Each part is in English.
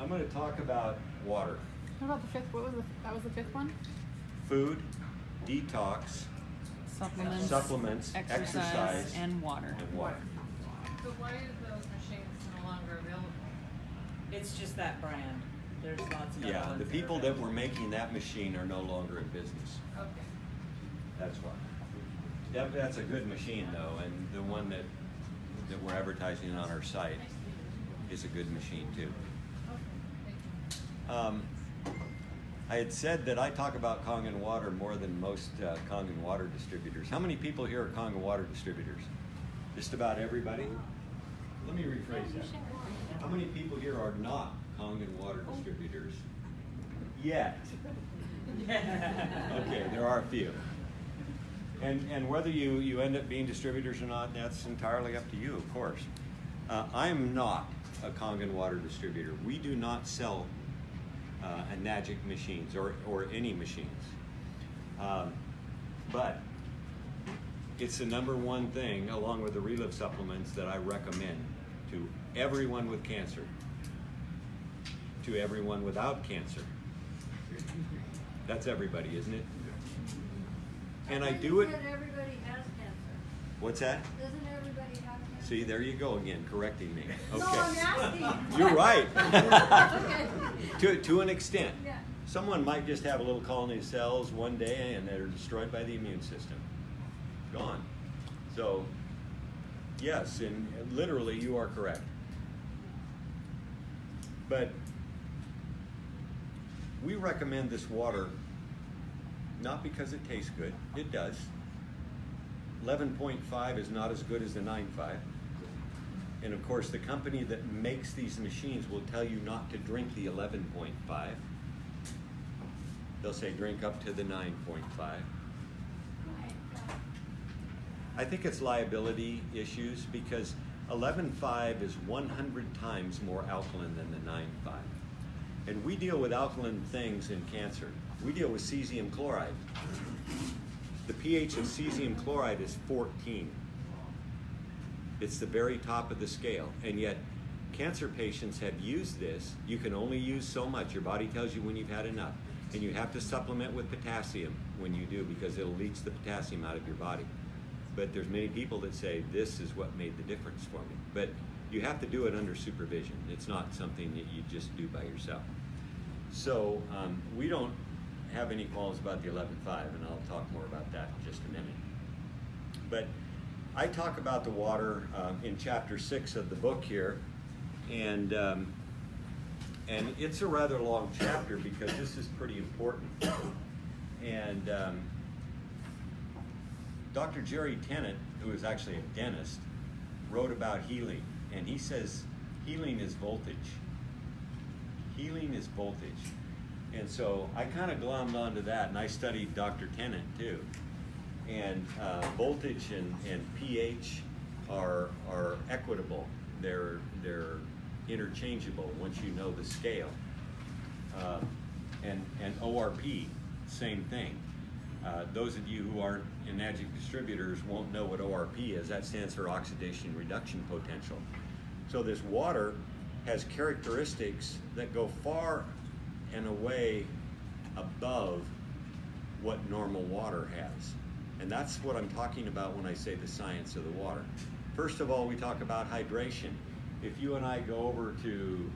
I'm going to talk about water. What about the fifth? That was the fifth one? Food, detox, supplements, exercise, and water. water. So why are those machines no longer available? It's just that brand. There's lots of other Yeah, ones the that people are that available. were making that machine are no longer in business. Okay. That's why. That's a good machine though, and the one that we're advertising on our site is a good machine too. I had said that I talk about Kangen water more than most Kangen water distributors. How many people here are Kangen water distributors? Just about everybody? Let me rephrase that. How many people here are not Kangen water distributors yet? Okay, there are a few. And whether you end up being distributors or not, that's entirely up to you, of course. I am not a Kangen water distributor. We do not sell Enagic machines or any machines. But it's the number one thing, along with the Relive supplements, that I recommend to everyone with cancer, to everyone without cancer. That's everybody, isn't it? And I do it. Doesn't everybody has cancer? What's that? Doesn't everybody have cancer? See, there you go again, correcting me. No, Okay. I'm asking. You're right. Okay. to an extent. Yeah. Someone might just have a little colony of cells one day and they're destroyed by the immune system. Gone. So, yes, and literally you are correct. But we recommend this water not because it tastes good. It does. 11.5 is not as good as the 9.5. And of course, the company that makes these machines will tell you not to drink the 11.5. They'll say drink up to the 9.5. I think it's liability issues because 11.5 is 100 times more alkaline than the 9.5. And we deal with alkaline things in cancer. We deal with cesium chloride. The pH of cesium chloride is 14. It's the very top of the scale. And yet, cancer patients have used this. You can only use so much. Your body tells you when you've had enough. And you have to supplement with potassium when you do because it'll leach the potassium out of your body. But there's many people that say, this is what made the difference for me. But you have to do it under supervision. It's not something that you just do by yourself. So we don't have any qualms about the 11.5, and I'll talk more about that in just a minute. But I talk about the water in chapter 6 of the book here, and it's a rather long chapter because this is pretty important. And Dr. Jerry Tennant, who is actually a dentist, wrote about healing, and he says healing is voltage. Healing is voltage. And so I kind of glommed onto that, and I studied Dr. Tennant too. And voltage and pH are equitable. They're interchangeable once you know the scale. And ORP, same thing. Those of you who aren't Enagic distributors won't know what ORP is. That stands for oxidation reduction potential. So this water has characteristics that go far and away above what normal water has. And that's what I'm talking about when I say the science of the water. First of all, we talk about hydration. If you and I go over to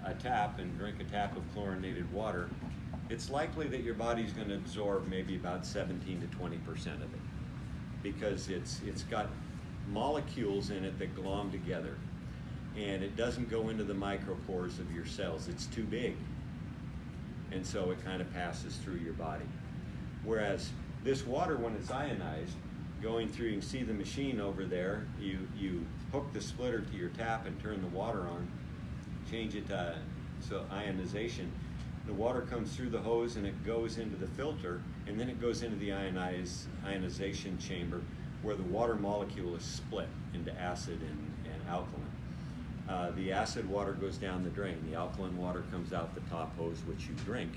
a tap and drink a tap of chlorinated water, it's likely that your body's going to absorb maybe about 17 to 20% of it because it's got molecules in it that glom together, and it doesn't go into the micropores of your cells. It's too big, and so it kind of passes through your body. Whereas this water, when it's ionized, going through, you can see the machine over there, you hook the splitter to your tap and turn the water on, change it to so ionization. The water comes through the hose and it goes into the filter, and then it goes into the ionization chamber where the water molecule is split into acid and alkaline. The acid water goes down the drain. The alkaline water comes out the top hose, which you drink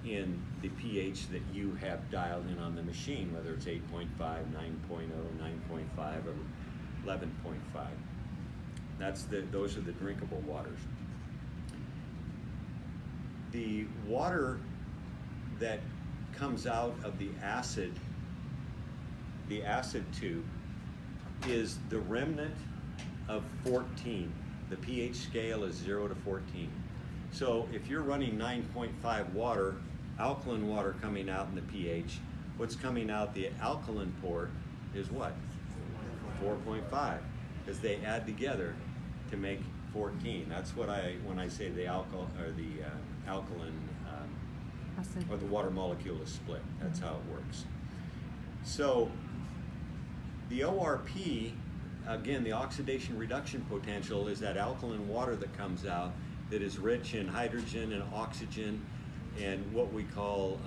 in the pH that you have dialed in on the machine, whether it's 8.5, 9.0, 9.5, or 11.5. Those are the drinkable waters. the water that comes out of the acid tube is the remnant of 14. The pH scale is 0 to 14. So if you're running 9.5 water, alkaline water coming out in the pH, what's coming out the alkaline port is what? 4.5, because they add together to make 14. That's what when I say the alkaline Acid. or the water molecule is split. That's how it works. So the ORP, again, the oxidation reduction potential is that alkaline water that comes out that is rich in hydrogen and oxygen and what we call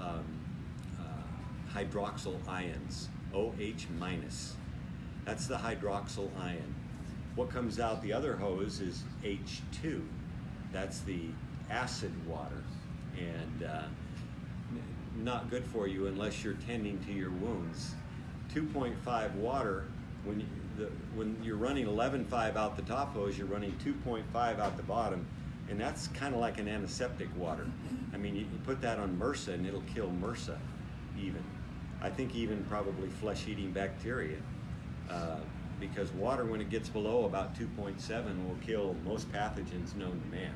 hydroxyl ions, OH minus. That's the hydroxyl ion. What comes out the other hose is H2. That's the acid water, and not good for you unless you're tending to your wounds. 2.5 water, when you're running 11.5 out the top hose, you're running 2.5 out the bottom, and that's kind of like an antiseptic water. I mean, you put that on MRSA and it'll kill MRSA even. I think even probably flesh-eating bacteria, because water, when it gets below about 2.7, will kill most pathogens known to man.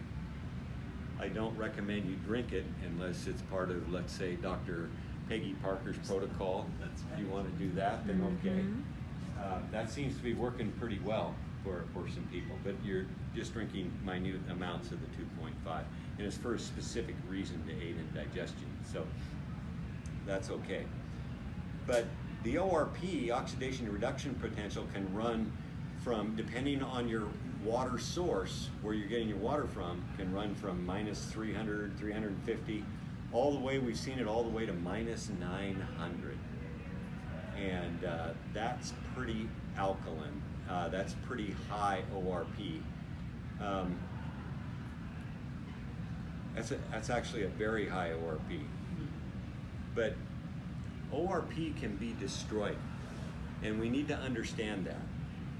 I don't recommend you drink it unless it's part of, let's say, Dr. Peggy Parker's protocol. If you want to do that, then okay. That seems to be working pretty well for some people, but you're just drinking minute amounts of the 2.5, and it's for a specific reason to aid in digestion, so that's okay. But the ORP, oxidation reduction potential, can run from, depending on your water source, where you're getting your water from, can run from minus 300, 350, all the way, we've seen it all the way to minus 900. And that's pretty alkaline. That's pretty high ORP. That's actually a very high ORP. But ORP can be destroyed, and we need to understand that.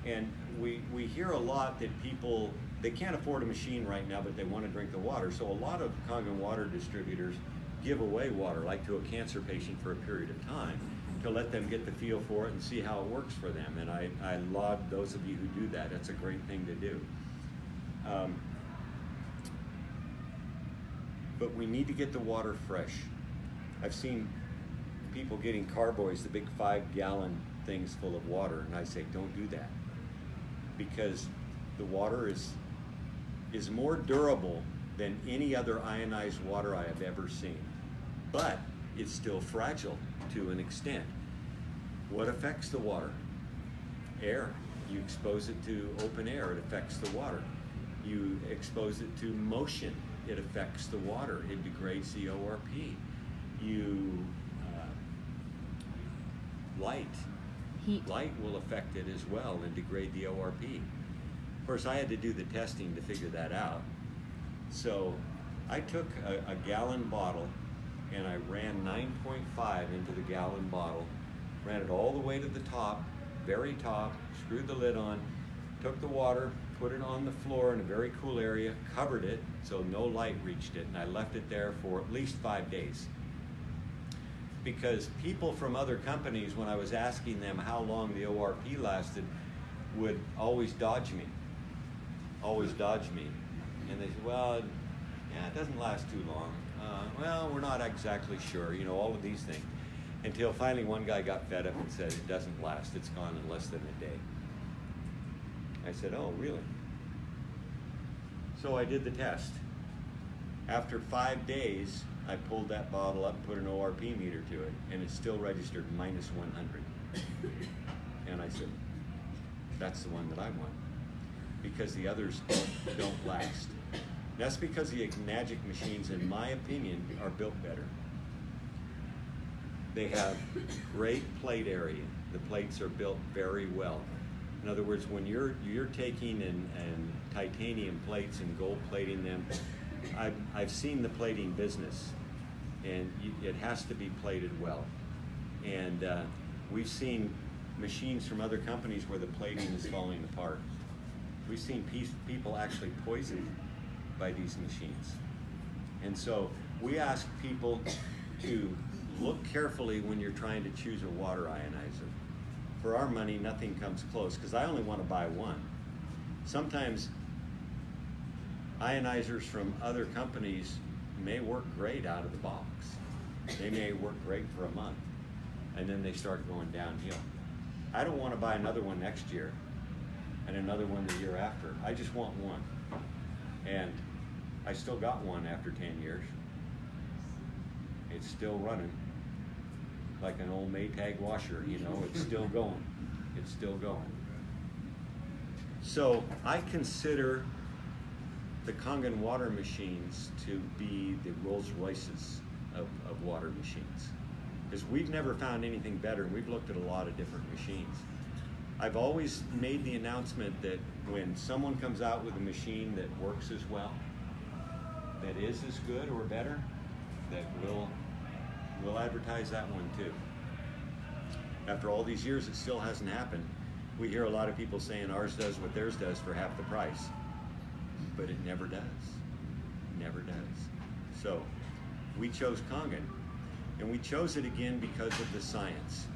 And we hear a lot that people, they can't afford a machine right now, but they want to drink the water. So a lot of Kangen water distributors give away water, like to a cancer patient for a period of time, to let them get the feel for it and see how it works for them. And I laud those of you who do that. That's a great thing to do. But we need to get the water fresh. I've seen people getting carboys, the big 5-gallon things full of water, and I say, don't do that. Because the water is more durable than any other ionized water I have ever seen. But it's still fragile to an extent. What affects the water? Air. You expose it to open air, it affects the water. You expose it to motion, it affects the water. It degrades the ORP. Light. Heat. Light will affect it as well and degrade the ORP. Of course, I had to do the testing to figure that out. So I took a gallon bottle and I ran 9.5 into the gallon bottle, ran it all the way to the top, very top, screwed the lid on, took the water, put it on the floor in a very cool area, covered it so no light reached it, and I left it there for at least 5 days. Because people from other companies, when I was asking them how long the ORP lasted, would always dodge me. And they said, well, yeah, it doesn't last too long. Well, we're not exactly sure, all of these things. Until finally one guy got fed up and said, it doesn't last, it's gone in less than a day. I said, oh, really? So I did the test. After 5 days, I pulled that bottle up and put an ORP meter to it, and it still registered minus 100. And I said, that's the one that I want, because the others don't last. That's because the Magic machines, in my opinion, are built better. They have great plate area. The plates are built very well. In other words, when you're taking and titanium plates and gold plating them, I've seen the plating business, and it has to be plated well. And we've seen machines from other companies where the plating is falling apart. We've seen people actually poisoned by these machines. And so we ask people to look carefully when you're trying to choose a water ionizer. For our money, nothing comes close, because I only want to buy one. Sometimes ionizers from other companies may work great out of the box. They may work great for a month, and then they start going downhill. I don't want to buy another one next year and another one the year after. I just want one. And I still got one after 10 years. It's still running like an old Maytag washer, you know, it's still going. It's still going. So I consider the Kangen water machines to be the Rolls Royces of water machines. Because we've never found anything better, and we've looked at a lot of different machines. I've always made the announcement that when someone comes out with a machine that works as well, that is as good or better, that we'll advertise that one too. After all these years, it still hasn't happened. We hear a lot of people saying ours does what theirs does for half the price, but it never does. Never does. So we chose Kangen, and we chose it again because of the science.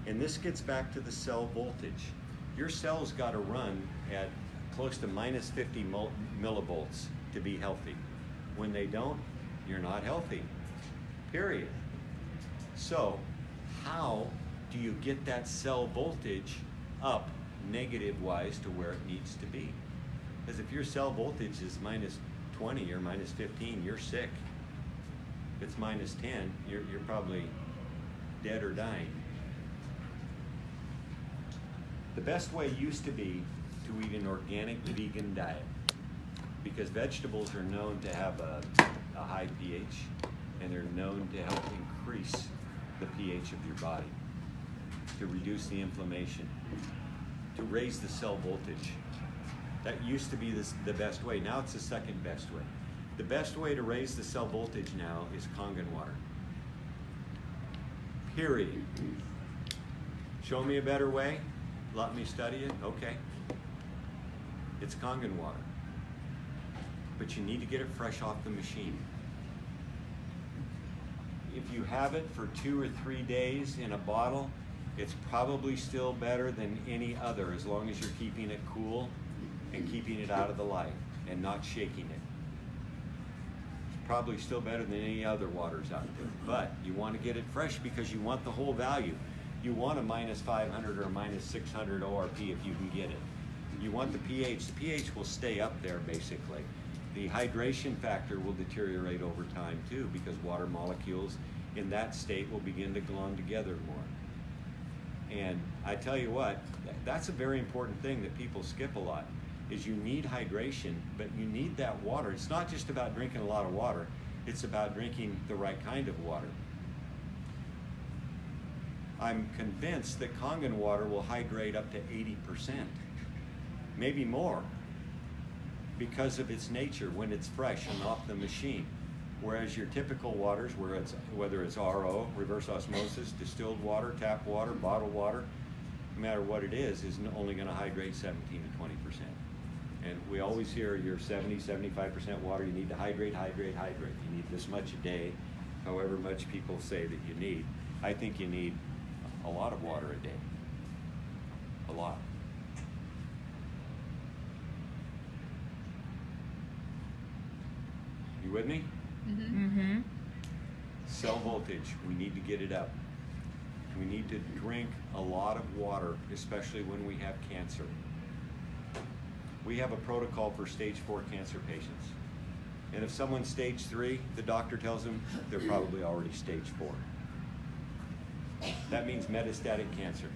And this gets back to the cell voltage. Your cells got to run at close to minus 50 millivolts to be healthy. When they don't, you're not healthy, period. So how do you get that cell voltage up negative-wise to where it needs to be? Because if your cell voltage is minus 20 or minus 15, you're sick. If it's minus 10, you're probably dead or dying. The best way used to be to eat an organic vegan diet, because vegetables are known to have a high pH, and they're known to help increase the pH of your body, to reduce the inflammation, to raise the cell voltage. That used to be the best way. Now it's the second best way. The best way to raise the cell voltage now is Kangen water. Period. Show me a better way. Let me study it. Okay. It's Kangen water. But you need to get it fresh off the machine. If you have it for 2 or 3 days in a bottle, it's probably still better than any other, as long as you're keeping it cool and keeping it out of the light and not shaking it. It's probably still better than any other waters out there. But you want to get it fresh because you want the whole value. You want a minus 500 or a minus 600 ORP if you can get it. You want the pH. The pH will stay up there basically. The hydration factor will deteriorate over time too, because water molecules in that state will begin to glom together more. And I tell you what, that's a very important thing that people skip a lot, is you need hydration, but you need that water. It's not just about drinking a lot of water, it's about drinking the right kind of water. I'm convinced that Kangen water will hydrate up to 80%, maybe more, because of its nature when it's fresh and off the machine. Whereas your typical waters, whether it's RO, reverse osmosis, distilled water, tap water, bottled water, no matter what it is only going to hydrate 17 to 20%. And we always hear your 70, 75% water, you need to hydrate, hydrate, hydrate. You need this much a day, however much people say that you need. I think you need a lot of water a day. A lot. You with me? Mm-hmm. Cell voltage, we need to get it up. We need to drink a lot of water, especially when we have cancer. We have a protocol for stage 4 cancer patients. And if someone's stage 3, the doctor tells them they're probably already stage 4. That means metastatic cancer.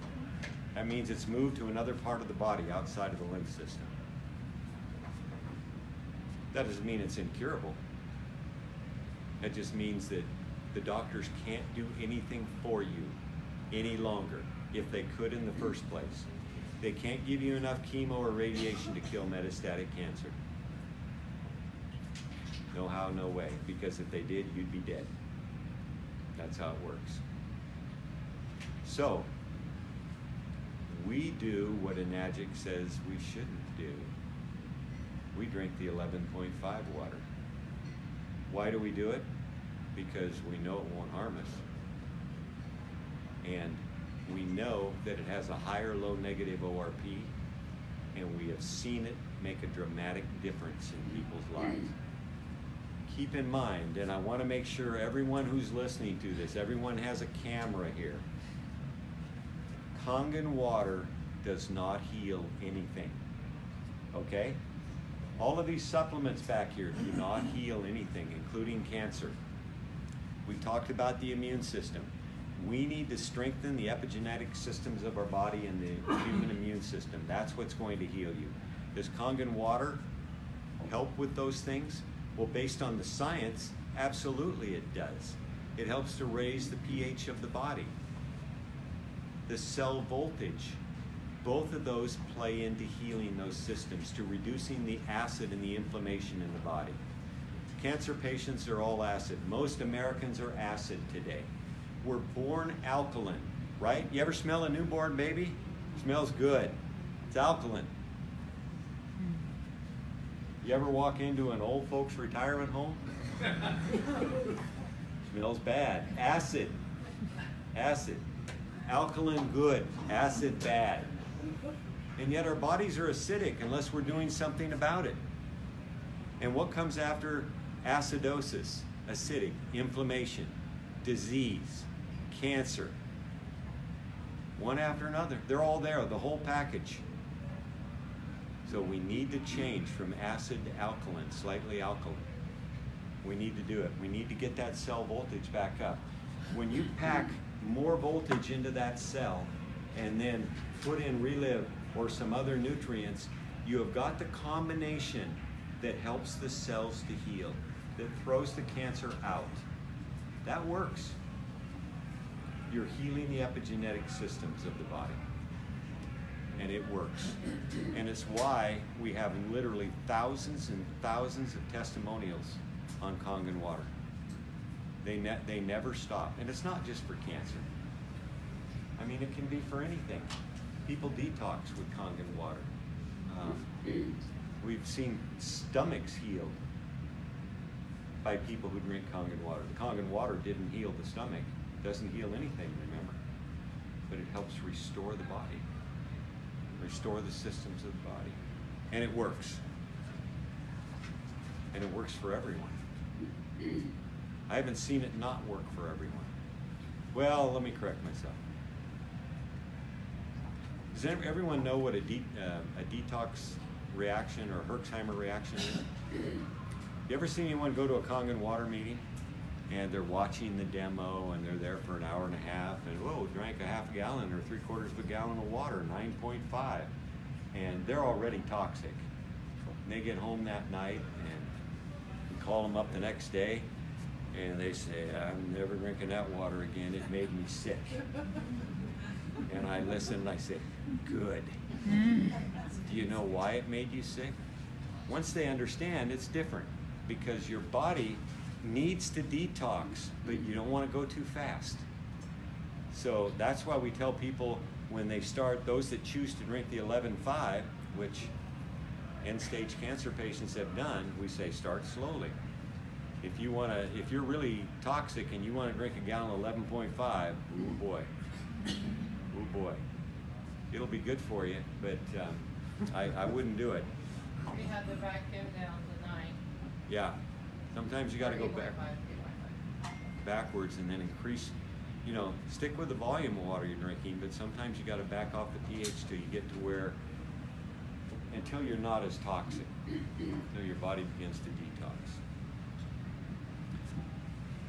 That means it's moved to another part of the body outside of the lymph system. That doesn't mean it's incurable. That just means that the doctors can't do anything for you any longer if they could in the first place. They can't give you enough chemo or radiation to kill metastatic cancer. No how, no way, because if they did, you'd be dead. That's how it works. So, we do what Enagic says we shouldn't do. We drink the 11.5 water. Why do we do it? Because we know it won't harm us. And we know that it has a higher low negative ORP, and we have seen it make a dramatic difference in people's lives. Keep in mind, and I want to make sure everyone who's listening to this, everyone has a camera here. Kangen water does not heal anything, okay? All of these supplements back here do not heal anything, including cancer. We talked about the immune system. We need to strengthen the epigenetic systems of our body and the human immune system. That's what's going to heal you. Does Kangen water help with those things? Well, based on the science, absolutely it does. It helps to raise the pH of the body. The cell voltage, both of those play into healing those systems, to reducing the acid and the inflammation in the body. Cancer patients are all acid. Most Americans are acid today. We're born alkaline, right? You ever smell a newborn baby? Smells good. It's alkaline. You ever walk into an old folks retirement home? Smells bad. Acid. Acid. Alkaline good. Acid bad. And yet our bodies are acidic unless we're doing something about it. And what comes after acidosis? Acidic. Inflammation. Disease. Cancer. One after another. They're all there, the whole package. So we need to change from acid to alkaline, slightly alkaline. We need to do it. We need to get that cell voltage back up. When you pack more voltage into that cell and then put in Relive or some other nutrients, you have got the combination that helps the cells to heal, that throws the cancer out. That works. You're healing the epigenetic systems of the body. And it works. And it's why we have literally thousands and thousands of testimonials on Kangen water. They never stop. And it's not just for cancer. I mean, it can be for anything. People detox with Kangen water. We've seen stomachs healed by people who drink Kangen water. The Kangen water didn't heal the stomach. Doesn't heal anything, remember? But it helps restore the body. Restore the systems of the body. And it works. And it works for everyone. I haven't seen it not work for everyone. Well, let me correct myself. Does everyone know what a detox reaction or Herxheimer reaction is? You ever seen anyone go to a Kangen water meeting and they're watching the demo and they're there for an hour and a half and whoa, drank a half gallon or 3/4 of a gallon of water, 9.5, and they're already toxic. And they get home that night and we call them up the next day and they say, I'm never drinking that water again, it made me sick. And I listen and I say, good. Do you know why it made you sick? Once they understand, it's different because your body needs to detox, but you don't want to go too fast. So that's why we tell people when they start, those that choose to drink the 11.5, which end-stage cancer patients have done, we say start slowly. If you're really toxic and you want to drink a gallon of 11.5, oh boy, oh boy, it'll be good for you, but I wouldn't do it. We had to back him down to 9. Yeah, sometimes you got to go back. 8.5. Backwards and then increase, stick with the volume of water you're drinking, but sometimes you got to back off the pH till you get to where, until you're not as toxic, until your body begins to detox.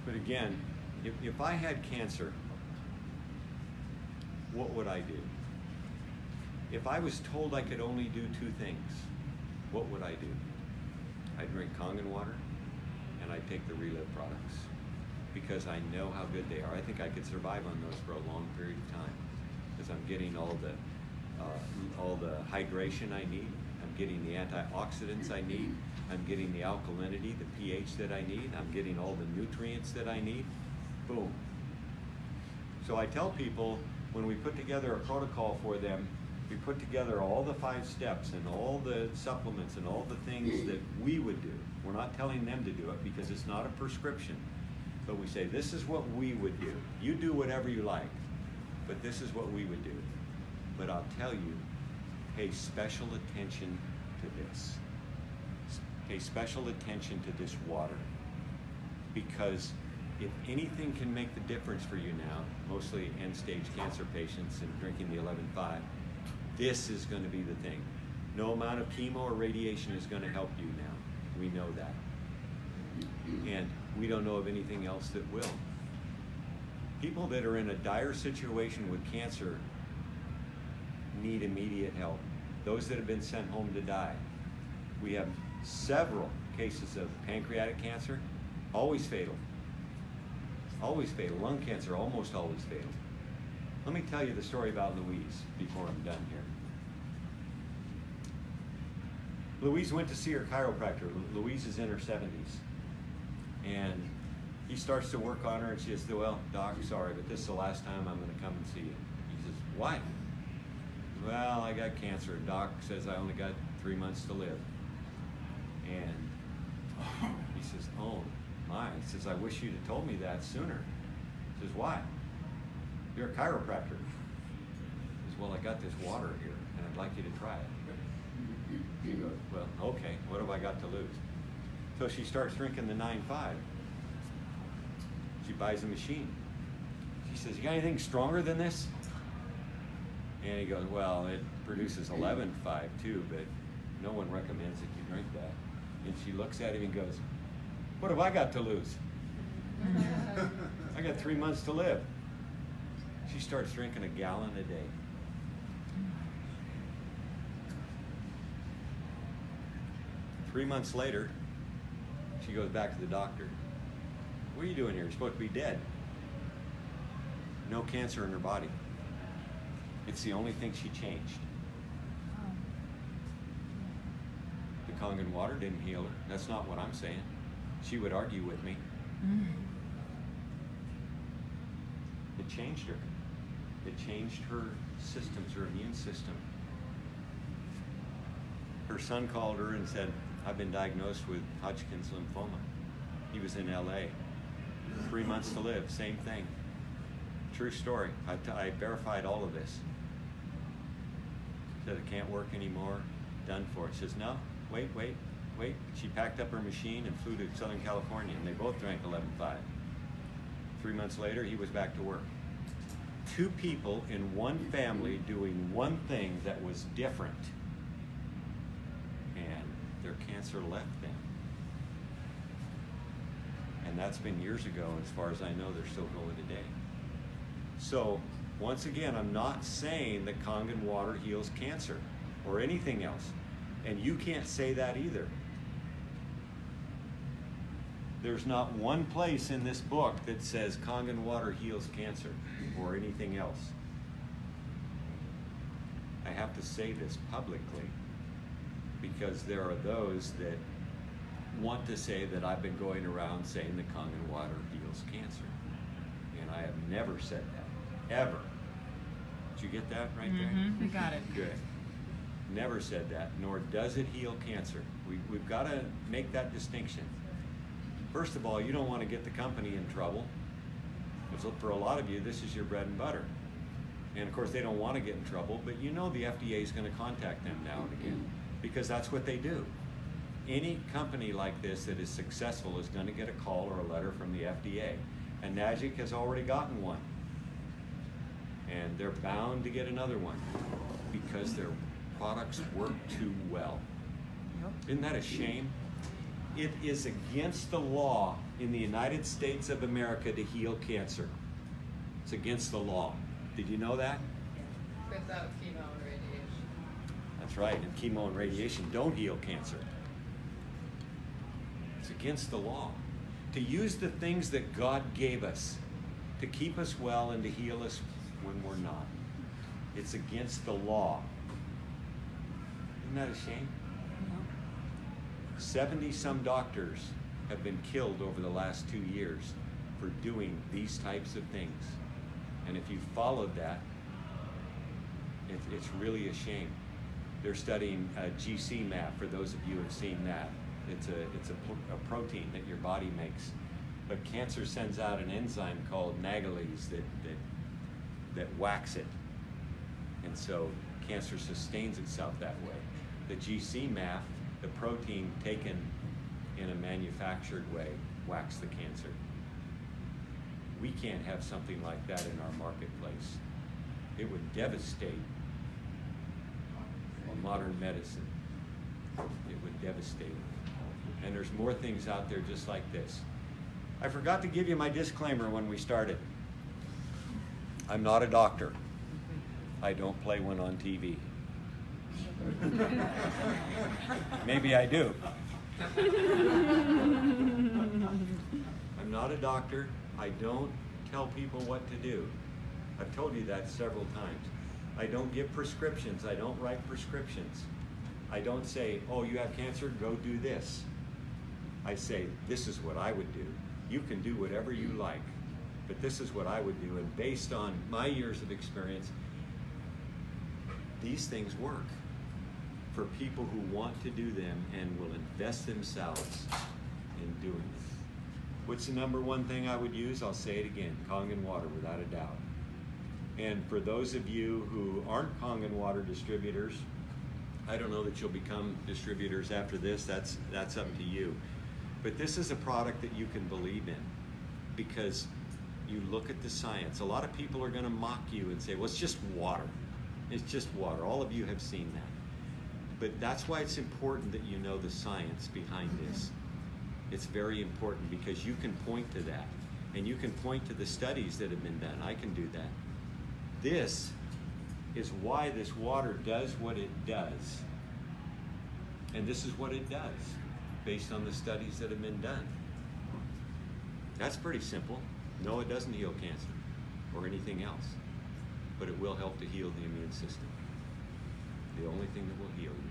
But again, if I had cancer, what would I do? If I was told I could only do 2 things, what would I do? I'd drink Kangen water and I'd take the Relive products because I know how good they are. I think I could survive on those for a long period of time because I'm getting all the hydration I need. I'm getting the antioxidants I need. I'm getting the alkalinity, the pH that I need. I'm getting all the nutrients that I need. Boom. So I tell people when we put together a protocol for them, we put together all the 5 steps and all the supplements and all the things that we would do. We're not telling them to do it because it's not a prescription. But we say, this is what we would do. You do whatever you like, but this is what we would do. But I'll tell you, pay special attention to this. Pay special attention to this water. Because if anything can make the difference for you now, mostly end-stage cancer patients and drinking the 11.5, this is going to be the thing. No amount of chemo or radiation is going to help you now. We know that. And we don't know of anything else that will. People that are in a dire situation with cancer need immediate help. Those that have been sent home to die. We have several cases of pancreatic cancer, always fatal. Always fatal. Lung cancer, almost always fatal. Let me tell you the story about Louise before I'm done here. Louise went to see her chiropractor. Louise is in her 70s. And he starts to work on her and she says, well, doc, sorry, but this is the last time I'm going to come and see you. He says, why? Well, I got cancer. Doc says I only got 3 months to live. And he says, oh my. He says, I wish you'd have told me that sooner. He says, why? You're a chiropractor. He says, well, I got this water here and I'd like you to try it. He goes, well, okay, what have I got to lose? So she starts drinking the 9.5. She buys a machine. She says, you got anything stronger than this? And he goes, well, it produces 11.5 too, but no one recommends that you drink that. And she looks at him and goes, what have I got to lose? I got 3 months to live. She starts drinking a gallon a day. Three months later, she goes back to the doctor. What are you doing here? You're supposed to be dead. No cancer in her body. It's the only thing she changed. The Kangen water didn't heal her. That's not what I'm saying. She would argue with me. It changed her. It changed her systems, her immune system. Her son called her and said, I've been diagnosed with Hodgkin's lymphoma. He was in LA. 3 months to live, same thing. True story. I verified all of this. Said it can't work anymore, done for. She says, no, wait. She packed up her machine and flew to Southern California, and they both drank 11.5. 3 months later, he was back to work. Two people in one family doing one thing that was different, and their cancer left them. And that's been years ago. As far as I know, they're still going today. So, once again, I'm not saying that Kangen water heals cancer or anything else. And you can't say that either. There's not one place in this book that says Kangen water heals cancer or anything else. I have to say this publicly because there are those that want to say that I've been going around saying that Kangen water heals cancer. And I have never said that, ever. Did you get that right there? We got it. Good. Never said that, nor does it heal cancer. We've got to make that distinction. First of all, you don't want to get the company in trouble. Because for a lot of you, this is your bread and butter. And of course, they don't want to get in trouble, but you know the FDA is going to contact them now and again, because that's what they do. Any company like this that is successful is going to get a call or a letter from the FDA. And Nagic has already gotten one. And they're bound to get another one because their products work too well. Isn't that a shame? It is against the law in the United States of America to heal cancer. It's against the law. Did you know that? Without chemo and radiation. That's right, and chemo and radiation don't heal cancer. It's against the law. To use the things that God gave us to keep us well and to heal us when we're not. It's against the law. Isn't that a shame? 70-some doctors have been killed over the last 2 years for doing these types of things. And if you followed that, it's really a shame. They're studying GC map, for those of you who have seen that. It's a protein that your body makes. But cancer sends out an enzyme called nagalase that whacks it. And so cancer sustains itself that way. The GC-MAF, the protein taken in a manufactured way, whacks the cancer. We can't have something like that in our marketplace. It would devastate modern medicine. It would devastate it. And there's more things out there just like this. I forgot to give you my disclaimer when we started. I'm not a doctor. I don't play one on TV. Maybe I do. I'm not a doctor. I don't tell people what to do. I've told you that several times. I don't give prescriptions. I don't write prescriptions. I don't say, oh, you have cancer, go do this. I say, this is what I would do. You can do whatever you like, but this is what I would do. And based on my years of experience, these things work for people who want to do them and will invest themselves in doing it. What's the number one thing I would use? I'll say it again, Kangen water, without a doubt. And for those of you who aren't Kangen water distributors, I don't know that you'll become distributors after this, that's up to you. But this is a product that you can believe in because you look at the science. A lot of people are gonna mock you and say, well, it's just water. It's just water. All of you have seen that. But that's why it's important that you know the science behind this. It's very important because you can point to that. And you can point to the studies that have been done. I can do that. This is why this water does what it does. And this is what it does based on the studies that have been done. That's pretty simple. No, it doesn't heal cancer or anything else, but it will help to heal the immune system. The only thing that will heal you.